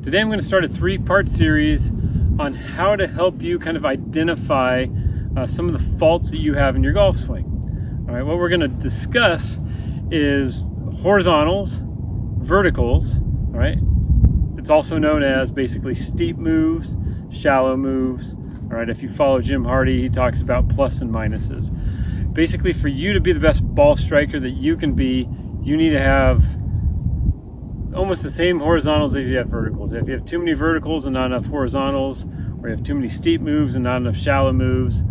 Today I'm going to start a 3-part series on how to help you kind of identify some of the faults that you have in your golf swing. All right, what we're going to discuss is horizontals, verticals, all right? It's also known as basically steep moves, shallow moves. All right, if you follow Jim Hardy, he talks about plus and minuses. Basically, for you to be the best ball striker that you can be, you need to have almost the same horizontals as you have verticals. If you have too many verticals and not enough horizontals, or you have too many steep moves and not enough shallow moves,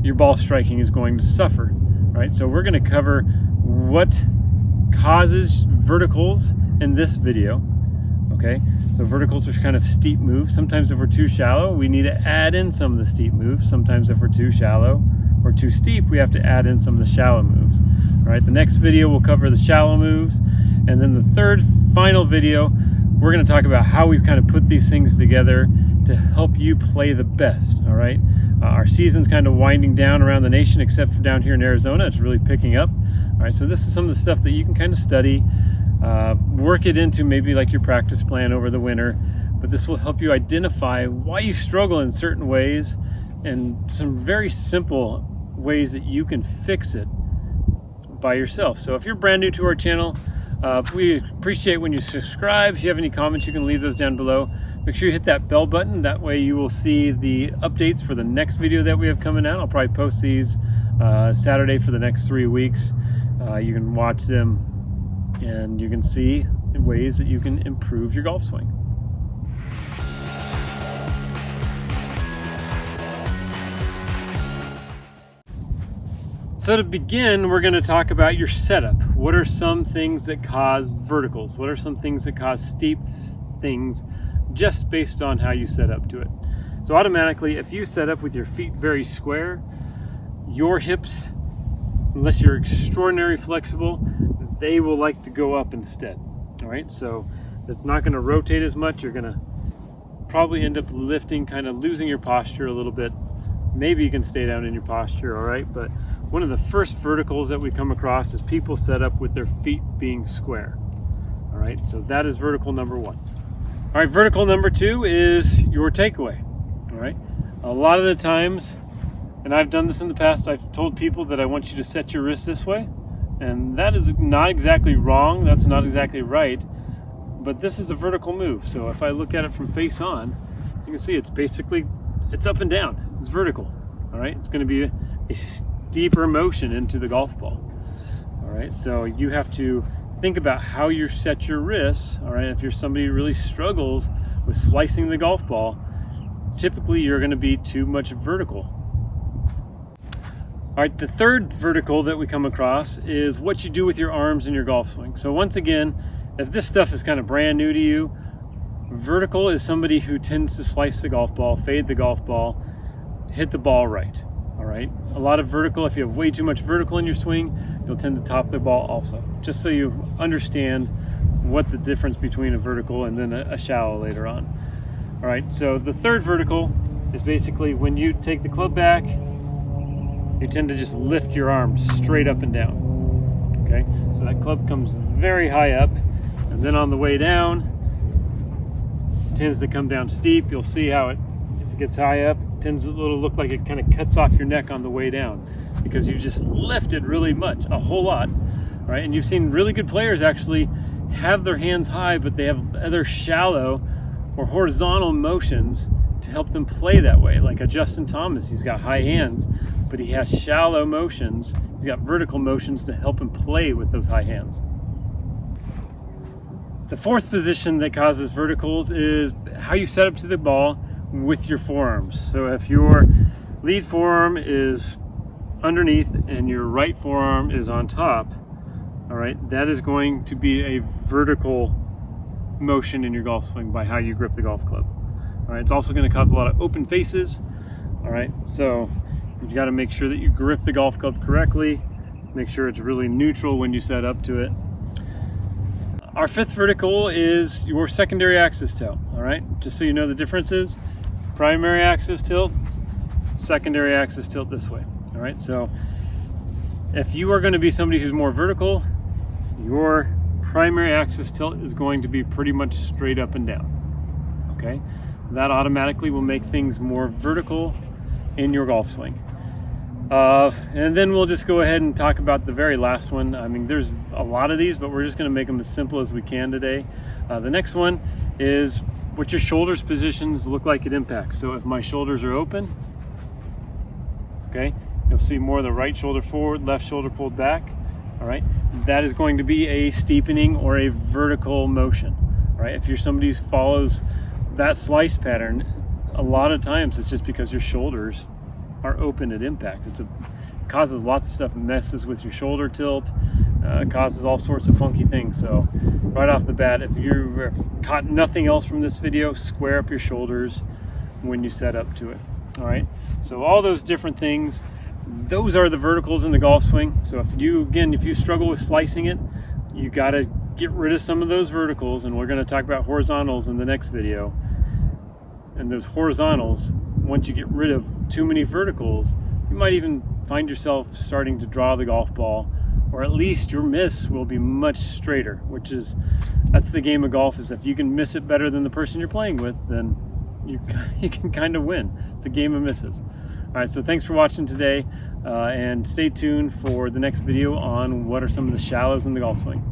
your ball striking is going to suffer. Right? So we're going to cover what causes verticals in this video. Okay, so verticals are kind of steep moves. Sometimes if we're too shallow, we need to add in some of the steep moves. Sometimes if we're too shallow or too steep, we have to add in some of the shallow moves. All right, the next video will cover the shallow moves. And then the third, final video, we're going to talk about how we've kind of put these things together to help you play the best, all right? Our season's kind of winding down around the nation, except for down here in Arizona. It's really picking up. All right, so this is some of the stuff that you can kind of study, work it into maybe like your practice plan over the winter, but this will help you identify why you struggle in certain ways and some very simple ways that you can fix it by yourself. So if you're brand new to our channel, we appreciate when you subscribe. If you have any comments, you can leave those down below. Make sure you hit that bell button. That way you will see the updates for the next video that we have coming out. I'll probably post these Saturday for the next 3 weeks. You can watch them and you can see ways that you can improve your golf swing. So to begin, we're going to talk about your setup. What are some things that cause verticals? What are some things that cause steep things just based on how you set up to it? So automatically, if you set up with your feet very square, your hips, unless you're extraordinarily flexible, they will like to go up instead. All right, so it's not going to rotate as much. You're going to probably end up lifting, kind of losing your posture a little bit. Maybe you can stay down in your posture, all right? But one of the first verticals that we come across is people set up with their feet being square. All right, so that is vertical number 1. All right, vertical number 2 is your takeaway. All right, a lot of the times, and I've done this in the past, I've told people that I want you to set your wrist this way, and that is not exactly wrong. That's not exactly right, but this is a vertical move. So if I look at it from face on, you can see it's basically, it's up and down. It's vertical. All right, it's going to be a steeper motion into the golf ball. All right, so you have to think about how you set your wrists. All right, if you're somebody who really struggles with slicing the golf ball, typically you're going to be too much vertical. All right, the third vertical that we come across is what you do with your arms in your golf swing. So once again, if this stuff is kind of brand new to you, vertical is somebody who tends to slice the golf ball, fade the golf ball, hit the ball right. All right, a lot of vertical, if you have way too much vertical in your swing, you'll tend to top the ball also, just so you understand what the difference between a vertical and then a shallow later on. All right, so the third vertical is basically when you take the club back, you tend to just lift your arms straight up and down. Okay, so that club comes very high up, and then on the way down, it tends to come down steep. You'll see how it, if it gets high up, tends to look like it kind of cuts off your neck on the way down because you just lift it really much, a whole lot, right? And you've seen really good players actually have their hands high, but they have other shallow or horizontal motions to help them play that way. Like a Justin Thomas, he's got high hands, but he has shallow motions. He's got vertical motions to help him play with those high hands. The fourth position that causes verticals is how you set up to the ball with your forearms. So if your lead forearm is underneath and your right forearm is on top, all right, that is going to be a vertical motion in your golf swing by how you grip the golf club. All right, it's also going to cause a lot of open faces. All right, so you've got to make sure that you grip the golf club correctly, make sure it's really neutral when you set up to it. Our fifth vertical is your secondary axis tilt. All right, just so you know the differences. Primary axis tilt, secondary axis tilt this way. All right, so if you are going to be somebody who's more vertical, your primary axis tilt is going to be pretty much straight up and down. okay? That automatically will make things more vertical in your golf swing. And then we'll just go ahead and talk about the very last one. I mean, there's a lot of these, but we're just going to make them as simple as we can today. The next one is what your shoulders positions look like at impact. So if my shoulders are open, okay, you'll see more of the right shoulder forward, left shoulder pulled back. All right, that is going to be a steepening or a vertical motion. All right, if you're somebody who follows that slice pattern, a lot of times it's just because your shoulders are open at impact. It causes lots of stuff. It messes with your shoulder tilt, causes all sorts of funky things. So right off the bat, if you caught nothing else from this video, square up your shoulders when you set up to it. All right, so all those different things, those are the verticals in the golf swing. So if you struggle with slicing it, you got to get rid of some of those verticals, and we're going to talk about horizontals in the next video. And those horizontals, once you get rid of too many verticals, you might even find yourself starting to draw the golf ball, or at least your miss will be much straighter, that's the game of golf, is if you can miss it better than the person you're playing with, then you can kind of win. It's a game of misses. All right, so thanks for watching today, and stay tuned for the next video on what are some of the shallows in the golf swing.